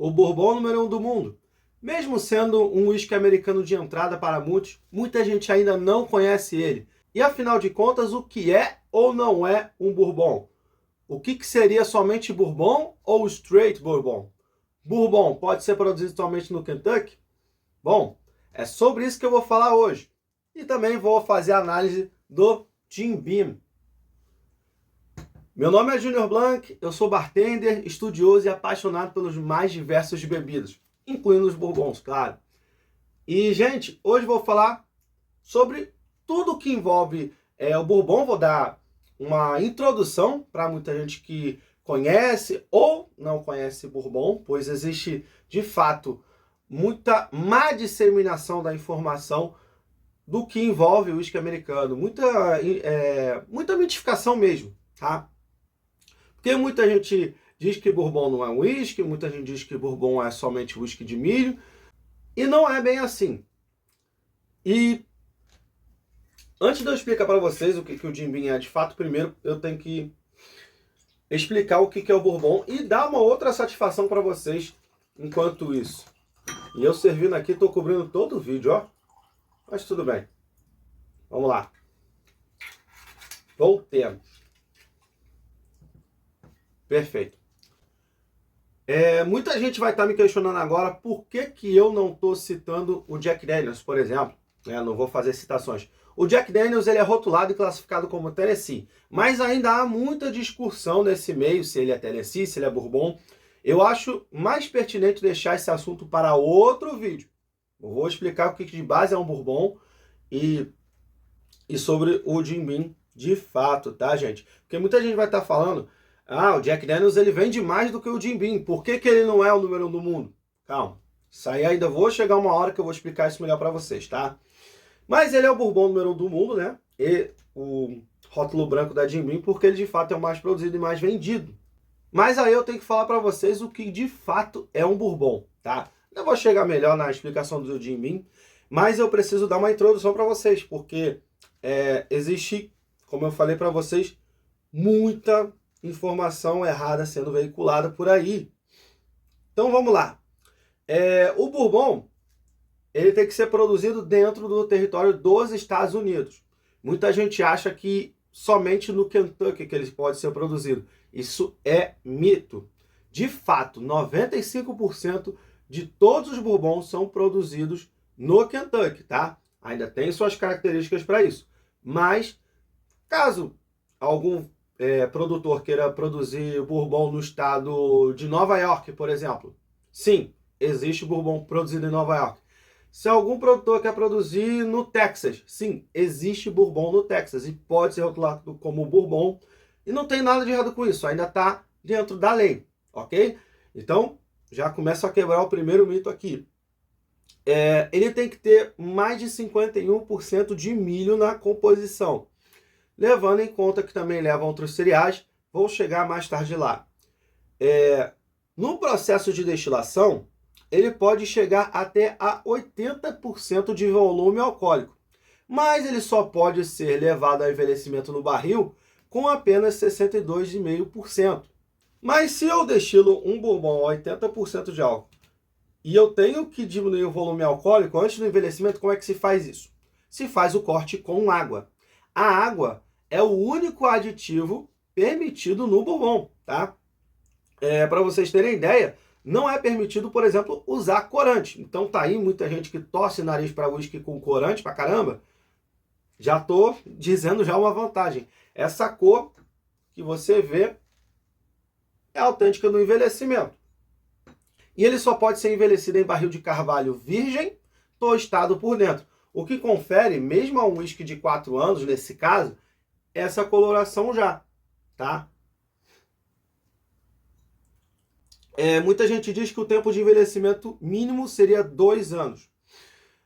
o Bourbon número 1 do mundo. Mesmo sendo um uísque americano de entrada para muitos, muita gente ainda não conhece ele. E afinal de contas, o que é ou não é um Bourbon? O que seria somente Bourbon ou Straight Bourbon? Bourbon pode ser produzido somente no Kentucky? Bom, é sobre isso que eu vou falar hoje. E também vou fazer a análise do Jim Beam. Meu nome é Junior Blanc, eu sou bartender, estudioso e apaixonado pelos mais diversos de bebidas, incluindo os bourbons, claro. E, gente, hoje vou falar sobre tudo que envolve o bourbon. Vou dar uma introdução para muita gente que conhece ou não conhece bourbon, pois existe, de fato, muita má disseminação da informação do que envolve o uísque americano. Muita mitificação mesmo, tá? Porque muita gente diz que bourbon não é um uísque, muita gente diz que bourbon é somente uísque de milho, e não é bem assim. E antes de eu explicar para vocês o que o Jim Beam é de fato, primeiro eu tenho que explicar o que é o bourbon e dar uma outra satisfação para vocês enquanto isso. E eu servindo aqui, estou cobrindo todo o vídeo, ó. Mas tudo bem. Vamos lá. Voltemos. Perfeito. Muita gente vai estar me questionando agora por que eu não estou citando o Jack Daniels, por exemplo. Não vou fazer citações. O Jack Daniels ele é rotulado e classificado como Tennessee, mas ainda há muita discussão nesse meio, se ele é Tennessee, se ele é Bourbon. Eu acho mais pertinente deixar esse assunto para outro vídeo. Eu vou explicar o que de base é um Bourbon e sobre o Jim Beam de fato, tá, gente? Porque muita gente vai estar falando, o Jack Daniels ele vende mais do que o Jim Beam. Por que ele não é o número 1 do mundo? Calma. Isso aí ainda vou chegar uma hora que eu vou explicar isso melhor para vocês, tá? Mas ele é o Bourbon número 1 do mundo, né? E o rótulo branco da Jim Beam, porque ele de fato é o mais produzido e mais vendido. Mas aí eu tenho que falar para vocês o que de fato é um Bourbon, tá? Eu vou chegar melhor na explicação do Jim Beam, mas eu preciso dar uma introdução para vocês, porque existe, como eu falei para vocês, muita informação errada sendo veiculada por aí. Então vamos lá. O Bourbon ele tem que ser produzido dentro do território dos Estados Unidos. Muita gente acha que somente no Kentucky que ele pode ser produzido. Isso é mito. De fato, 95% de todos os bourbons são produzidos no Kentucky, tá? Ainda tem suas características para isso. Mas, caso algum produtor queira produzir bourbon no estado de Nova York, por exemplo, sim, existe bourbon produzido em Nova York. Se algum produtor quer produzir no Texas, sim, existe bourbon no Texas e pode ser rotulado como bourbon e não tem nada de errado com isso, ainda está dentro da lei, ok? Então, já começa a quebrar o primeiro mito aqui. Ele tem que ter mais de 51% de milho na composição, levando em conta que também leva outros cereais, vou chegar mais tarde lá. No processo de destilação, ele pode chegar até a 80% de volume alcoólico, mas ele só pode ser levado ao envelhecimento no barril com apenas 62,5%. Mas se eu destilo um bourbon a 80% de álcool e eu tenho que diminuir o volume alcoólico antes do envelhecimento, como é que se faz isso? Se faz o corte com água. A água é o único aditivo permitido no bourbon, tá? Para vocês terem ideia, não é permitido, por exemplo, usar corante. Então tá aí muita gente que torce o nariz para uísque com corante pra caramba. Já tô dizendo já uma vantagem. Essa cor que você vê é autêntica no envelhecimento. E ele só pode ser envelhecido em barril de carvalho virgem, tostado por dentro. O que confere, mesmo a um uísque de 4 anos, nesse caso, essa coloração já, tá? Muita gente diz que o tempo de envelhecimento mínimo seria 2 anos.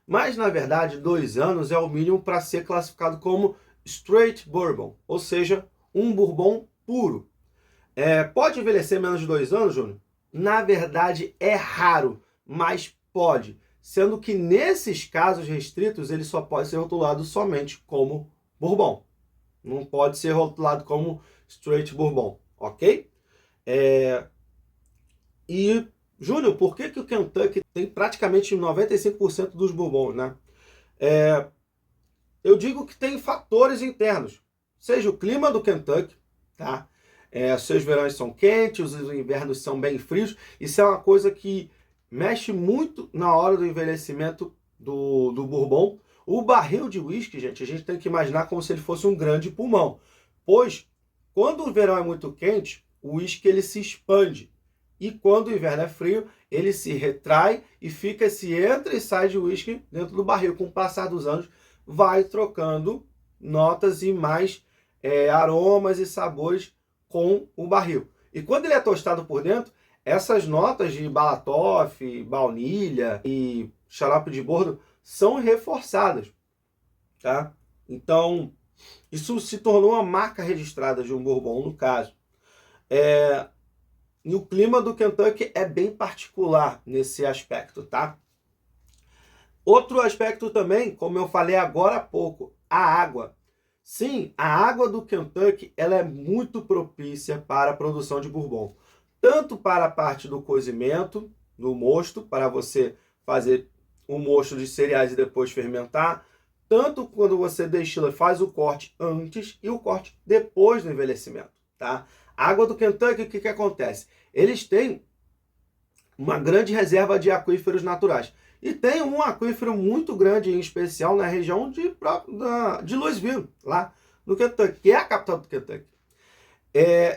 Mas, na verdade, 2 anos é o mínimo para ser classificado como Straight Bourbon, ou seja, um bourbon puro. Pode envelhecer menos de 2 anos, Júnior? Na verdade, é raro, mas pode. Sendo que, nesses casos restritos, ele só pode ser rotulado somente como bourbon. Não pode ser rotulado como Straight Bourbon, ok? E Júnior, por que que o Kentucky tem praticamente 95% dos bourbons, né? Eu digo que tem fatores internos, seja o clima do Kentucky, tá? Seus verões são quentes, os invernos são bem frios. Isso é uma coisa que mexe muito na hora do envelhecimento do bourbon. O barril de uísque, gente, a gente tem que imaginar como se ele fosse um grande pulmão, pois quando o verão é muito quente, o uísque ele se expande. E quando o inverno é frio, ele se retrai e fica esse entra e sai de uísque dentro do barril. Com o passar dos anos, vai trocando notas e mais aromas e sabores com o barril. E quando ele é tostado por dentro, essas notas de balatoff, baunilha e xarope de bordo são reforçadas, tá? Então, isso se tornou uma marca registrada de um bourbon, no caso. E o clima do Kentucky é bem particular nesse aspecto, tá? Outro aspecto também, como eu falei agora há pouco, a água. Sim, a água do Kentucky ela é muito propícia para a produção de bourbon. Tanto para a parte do cozimento, no mosto, para você fazer um mosto de cereais e depois fermentar, tanto quando você destila, faz o corte antes e o corte depois do envelhecimento, tá? A água do Kentucky, o que acontece? Eles têm uma grande reserva de aquíferos naturais. E tem um aquífero muito grande, em especial na região de Louisville, lá no Kentucky, que é a capital do Kentucky.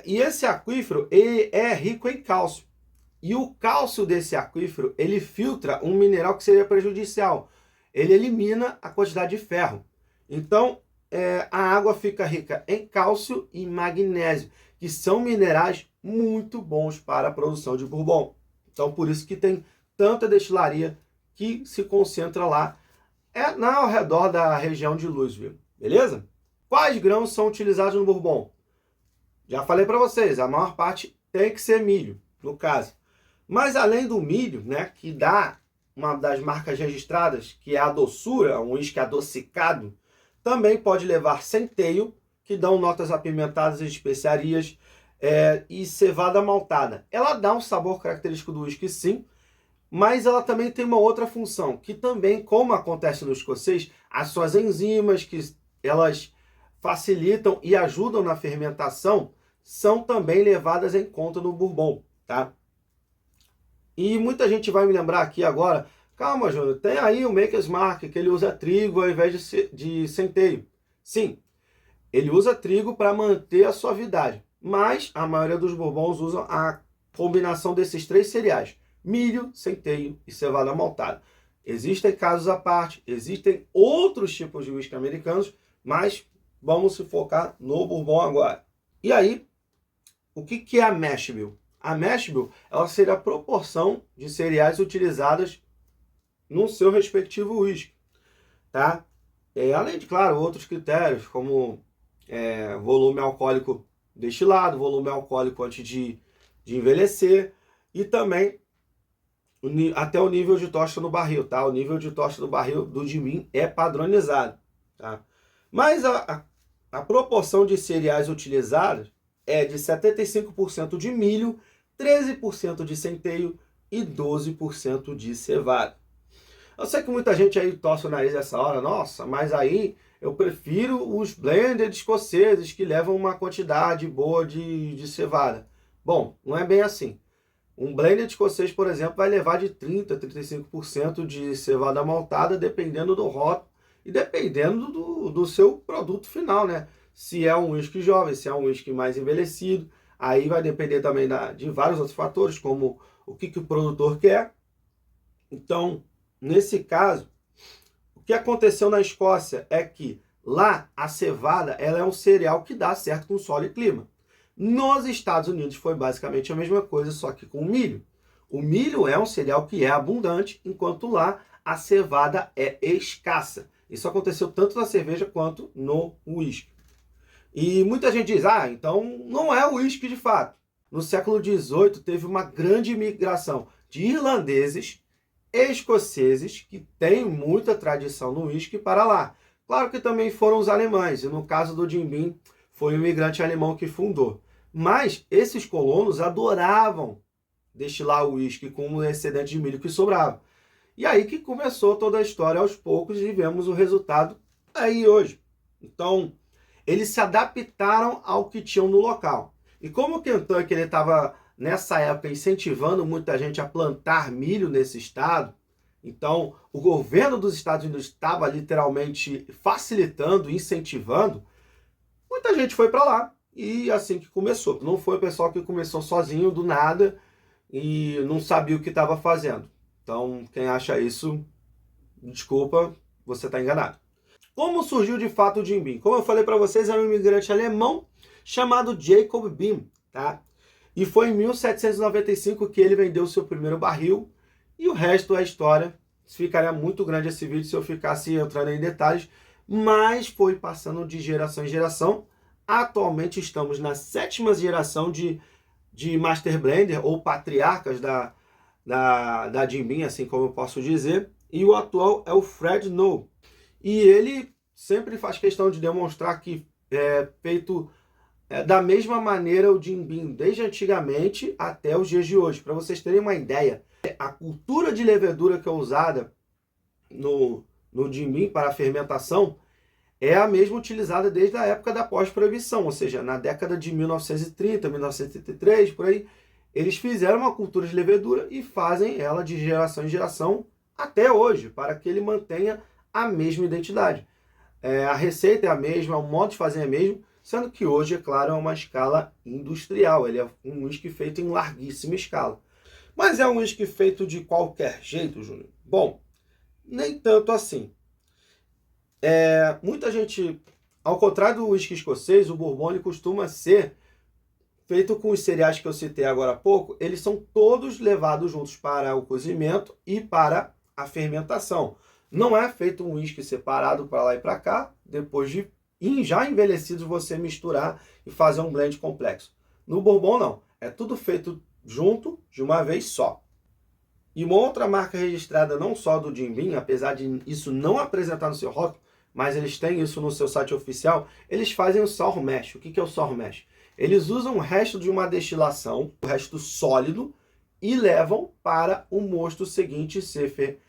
E esse aquífero ele é rico em cálcio. E o cálcio desse aquífero, ele filtra um mineral que seria prejudicial. Ele elimina a quantidade de ferro. Então, a água fica rica em cálcio e magnésio, que são minerais muito bons para a produção de bourbon. Então, por isso que tem tanta destilaria que se concentra lá ao redor da região de Louisville, beleza? Quais grãos são utilizados no bourbon? Já falei para vocês, a maior parte tem que ser milho, no caso. Mas além do milho, né, que dá uma das marcas registradas, que é a doçura, um uísque adocicado, também pode levar centeio, que dão notas apimentadas e especiarias, e cevada maltada. Ela dá um sabor característico do uísque, sim, mas ela também tem uma outra função, que também, como acontece no escocês, as suas enzimas, que elas facilitam e ajudam na fermentação, são também levadas em conta no bourbon, tá? E muita gente vai me lembrar aqui agora, calma, Júnior, tem aí o Maker's Mark, que ele usa trigo ao invés de centeio. Sim, ele usa trigo para manter a suavidade, mas a maioria dos bourbons usam a combinação desses três cereais: milho, centeio e cevada maltada. Existem casos à parte, existem outros tipos de whisky americanos, mas vamos se focar no bourbon agora. E aí, o que é a mash bill? A mash bill, ela seria a proporção de cereais utilizadas no seu respectivo whisky, tá? Além de, claro, outros critérios, como volume alcoólico destilado, volume alcoólico antes de envelhecer, e também até o nível de tosta no barril, tá? O nível de tosta no barril do Jim Beam é padronizado, tá? Mas a proporção de cereais utilizados é de 75% de milho, 13% de centeio e 12% de cevada. Eu sei que muita gente aí torce o nariz essa hora, nossa, mas aí eu prefiro os blended escoceses que levam uma quantidade boa de cevada. Bom, não é bem assim. Um blended escocês, por exemplo, vai levar de 30% a 35% de cevada maltada, dependendo do rótulo e dependendo do seu produto final, né? Se é um whisky jovem, se é um whisky mais envelhecido, aí vai depender também de vários outros fatores, como o que o produtor quer. Então, nesse caso, o que aconteceu na Escócia é que lá a cevada ela é um cereal que dá certo com solo e clima. Nos Estados Unidos foi basicamente a mesma coisa, só que com o milho. O milho é um cereal que é abundante, enquanto lá a cevada é escassa. Isso aconteceu tanto na cerveja quanto no uísque. E muita gente diz, então não é o uísque de fato. No século XVIII teve uma grande imigração de irlandeses, escoceses, que têm muita tradição no uísque, para lá. Claro que também foram os alemães, e no caso do Jim Beam, foi um imigrante alemão que fundou. Mas esses colonos adoravam destilar o uísque com o excedente de milho que sobrava. E aí que começou toda a história aos poucos e vemos o resultado aí hoje. Então, eles se adaptaram ao que tinham no local. E como o Kentucky estava, nessa época, incentivando muita gente a plantar milho nesse estado, então o governo dos Estados Unidos estava literalmente facilitando, incentivando, muita gente foi para lá. E assim que começou. Não foi o pessoal que começou sozinho, do nada, e não sabia o que estava fazendo. Então, quem acha isso, desculpa, você está enganado. Como surgiu de fato o Jim Beam? Como eu falei para vocês, era um imigrante alemão chamado Jacob Beam, tá? E foi em 1795 que ele vendeu o seu primeiro barril, e o resto é história. Ficaria muito grande esse vídeo se eu ficasse entrando em detalhes, mas foi passando de geração em geração. Atualmente estamos na 7ª geração de Master Blender, ou patriarcas da Jim Beam, assim como eu posso dizer, e o atual é o Fred Noe. E ele sempre faz questão de demonstrar que é feito da mesma maneira o Jim Beam, desde antigamente até os dias de hoje. Para vocês terem uma ideia, a cultura de levedura que é usada no Jim Beam para a fermentação é a mesma utilizada desde a época da pós-proibição, ou seja, na década de 1930, 1933, por aí, eles fizeram uma cultura de levedura e fazem ela de geração em geração até hoje, para que ele mantenha a mesma identidade. A receita é a mesma, o modo de fazer é o mesmo, sendo que hoje, é claro, é uma escala industrial. Ele é um whisky feito em larguíssima escala. Mas é um whisky feito de qualquer jeito, Júnior? Bom, nem tanto assim. Muita gente, ao contrário do whisky escocês, o bourbon ele costuma ser feito com os cereais que eu citei agora há pouco. Eles são todos levados juntos para o cozimento e para a fermentação. Não é feito um whisky separado para lá e para cá, depois de já envelhecidos você misturar e fazer um blend complexo. No bourbon não, é tudo feito junto de uma vez só. E uma outra marca registrada não só do Jim Beam, apesar de isso não apresentar no seu rótulo, mas eles têm isso no seu site oficial, eles fazem o sour mash. O que é o sour mash? Eles usam o resto de uma destilação, o resto sólido, e levam para o mosto seguinte ser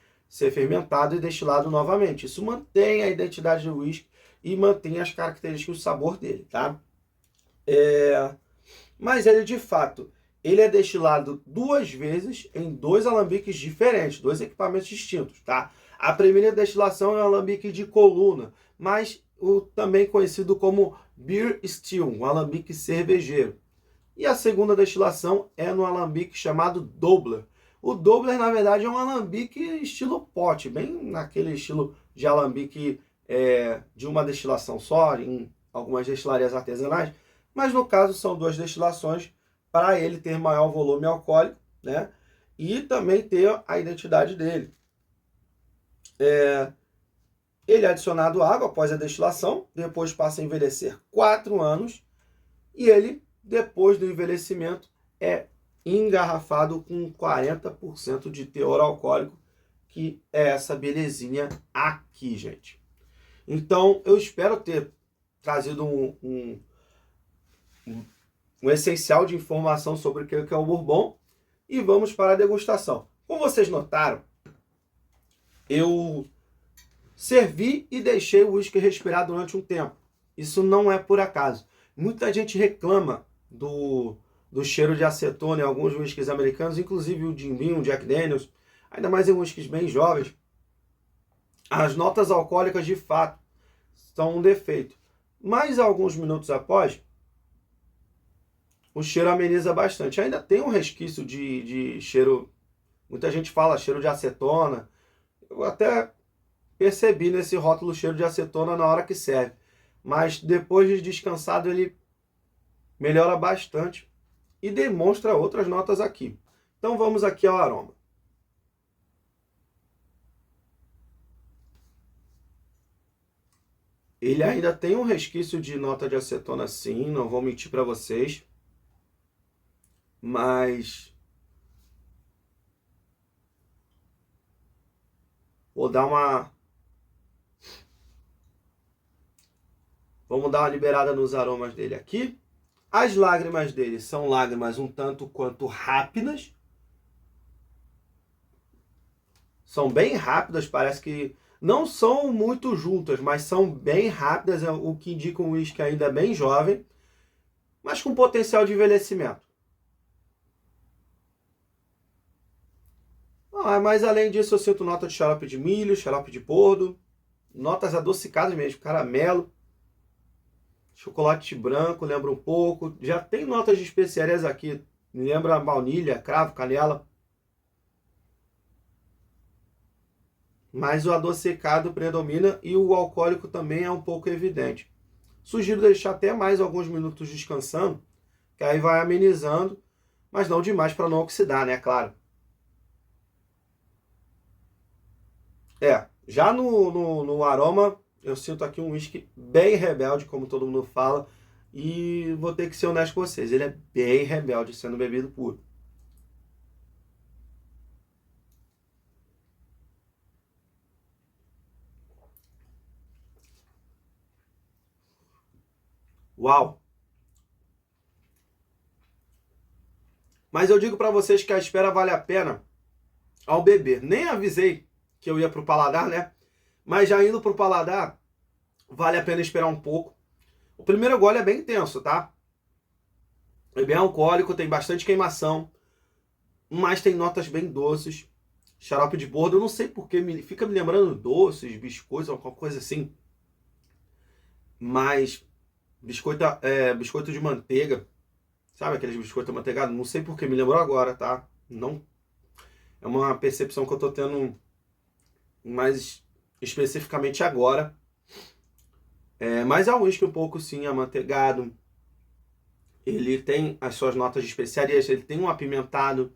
fermentado e destilado novamente. Isso mantém a identidade do whisky e mantém as características do sabor dele, tá? Mas ele, de fato, ele é destilado 2 vezes em 2 alambiques diferentes, 2 equipamentos distintos, tá? A primeira destilação é um alambique de coluna, mas também conhecido como beer still, um alambique cervejeiro. E a segunda destilação é no alambique chamado Doubler. O Doubler, na verdade, é um alambique estilo pote, bem naquele estilo de alambique de uma destilação só, em algumas destilarias artesanais, mas no caso são 2 destilações para ele ter maior volume alcoólico, né? E também ter a identidade dele. Ele é adicionado água após a destilação, depois passa a envelhecer 4 anos, e ele, depois do envelhecimento, é engarrafado com 40% de teor alcoólico, que é essa belezinha aqui, gente. Então, eu espero ter trazido um essencial de informação sobre o que é o bourbon, e vamos para a degustação. Como vocês notaram, eu servi e deixei o whisky respirar durante um tempo. Isso não é por acaso. Muita gente reclama do cheiro de acetona em alguns whiskies americanos, inclusive o Jim Beam, o Jack Daniels, ainda mais em whiskies bem jovens. As notas alcoólicas, de fato, são um defeito. Mas alguns minutos após, o cheiro ameniza bastante. Ainda tem um resquício de cheiro, muita gente fala cheiro de acetona. Eu até percebi nesse rótulo cheiro de acetona na hora que serve. Mas depois de descansado ele melhora bastante e demonstra outras notas aqui. Então vamos aqui ao aroma. Ele ainda tem um resquício de nota de acetona, sim, não vou mentir para vocês. Mas vamos dar uma liberada nos aromas dele aqui. As lágrimas dele são lágrimas um tanto quanto rápidas, São bem rápidas, parece que não são muito juntas, mas são bem rápidas, é o que indica um uísque ainda bem jovem, mas com potencial de envelhecimento. Mas além disso, eu sinto nota de xarope de milho, xarope de pordo, notas adocicadas mesmo, caramelo, chocolate branco, lembra um pouco. Já tem notas de especiarias aqui, me lembra baunilha, cravo, canela. Mas o adocicado predomina e o alcoólico também é um pouco evidente. Sugiro deixar até mais alguns minutos descansando, que aí vai amenizando, mas não demais para não oxidar, né? Claro. Já no aroma, eu sinto aqui um whisky bem rebelde, como todo mundo fala, e vou ter que ser honesto com vocês, ele é bem rebelde, sendo bebido puro. Uau! Mas eu digo para vocês que a espera vale a pena ao beber. Nem avisei que eu ia pro paladar, né? Mas já indo pro paladar, vale a pena esperar um pouco. O primeiro gole é bem intenso, tá? É bem alcoólico, tem bastante queimação, mas tem notas bem doces. Xarope de bordo, eu não sei porque, fica me lembrando doces, biscoitos, alguma coisa assim. Mas biscoito de manteiga, sabe aqueles biscoitos amanteigados? Não sei porque, me lembrou agora, tá? Não, é uma percepção que eu tô tendo mais especificamente agora. Mas é um whisky um pouco, sim, amanteigado. Ele tem as suas notas de especiarias, ele tem um apimentado.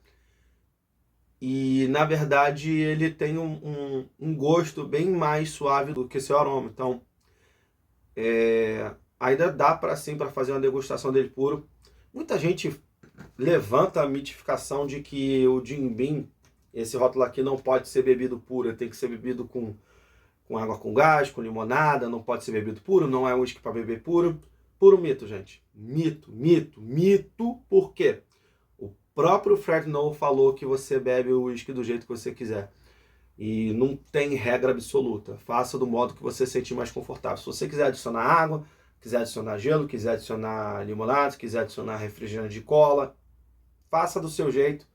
E, na verdade, ele tem um gosto bem mais suave do que seu aroma. Então, ainda dá para fazer uma degustação dele puro. Muita gente levanta a mitificação de que o Jim Beam, esse rótulo aqui, não pode ser bebido puro. Ele tem que ser bebido com água com gás, com limonada, não pode ser bebido puro, não é um whisky para beber puro. Puro mito, gente. Mito, mito, mito. Por quê? O próprio Fred Noel falou que você bebe o whisky do jeito que você quiser. E não tem regra absoluta. Faça do modo que você se sentir mais confortável. Se você quiser adicionar água, quiser adicionar gelo, quiser adicionar limonada, quiser adicionar refrigerante de cola, faça do seu jeito.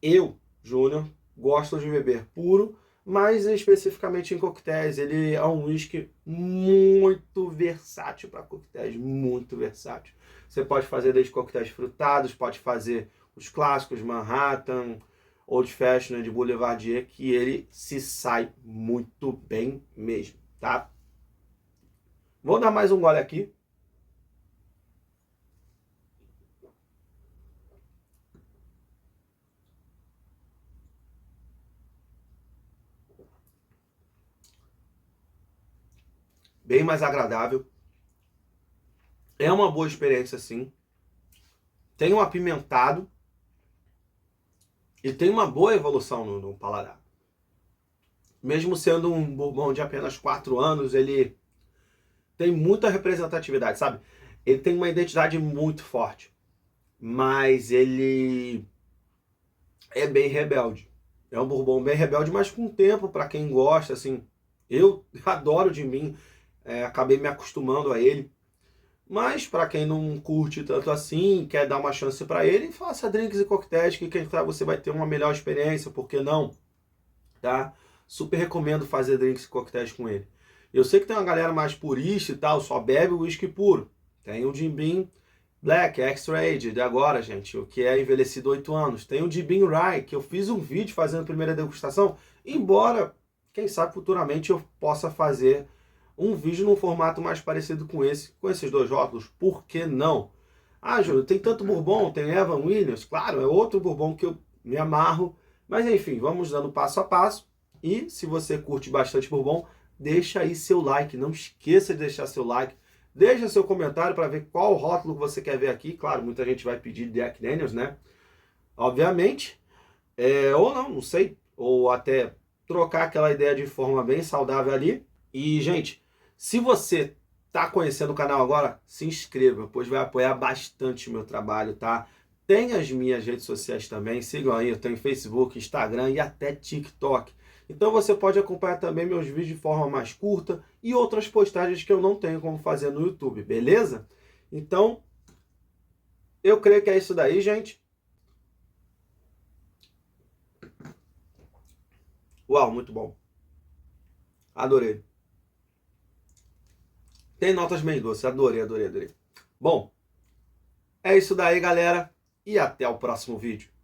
Eu, Júnior, gosto de beber puro, mas especificamente em coquetéis. Ele é um whisky muito versátil para coquetéis, muito versátil. Você pode fazer desde coquetéis frutados, pode fazer os clássicos, Manhattan, Old Fashioned, Boulevardier, que ele se sai muito bem mesmo, tá? Vou dar mais um gole aqui. Bem mais agradável. É uma boa experiência, sim. Tem um apimentado e tem uma boa evolução no paladar. Mesmo sendo um bourbon de apenas 4 anos, ele tem muita representatividade, sabe? Ele tem uma identidade muito forte, mas ele é bem rebelde. É um bourbon bem rebelde, mas com tempo, para quem gosta, assim. Eu adoro de mim, acabei me acostumando a ele. Mas para quem não curte tanto assim, quer dar uma chance para ele, faça drinks e coquetéis, que quem sabe você vai ter uma melhor experiência, por que não? Tá? Super recomendo fazer drinks e coquetéis com ele. Eu sei que tem uma galera mais purista e tal, só bebe o whisky puro. Tem o Jim Beam Black, Extra Aged, agora, gente, o que é envelhecido 8 anos. Tem o Jim Beam Rye, que eu fiz um vídeo fazendo a primeira degustação, embora, quem sabe, futuramente eu possa fazer um vídeo num formato mais parecido com esses dois rótulos, por que não? Ah, Júlio, tem tanto bourbon, tem Evan Williams, claro, é outro bourbon que eu me amarro, mas enfim, vamos dando passo a passo, e se você curte bastante bourbon, deixa aí seu like, não esqueça de deixar seu like, deixa seu comentário para ver qual rótulo você quer ver aqui, claro, muita gente vai pedir Jack Daniels, né? Obviamente, ou não sei, ou até trocar aquela ideia de forma bem saudável ali, e gente, se você está conhecendo o canal agora, se inscreva, pois vai apoiar bastante o meu trabalho, tá? Tem as minhas redes sociais também, sigam aí, eu tenho Facebook, Instagram e até TikTok. Então você pode acompanhar também meus vídeos de forma mais curta e outras postagens que eu não tenho como fazer no YouTube, beleza? Então, eu creio que é isso daí, gente. Uau, muito bom. Adorei. Tem notas meio doces, adorei, adorei, adorei. Bom, é isso daí, galera, e até o próximo vídeo.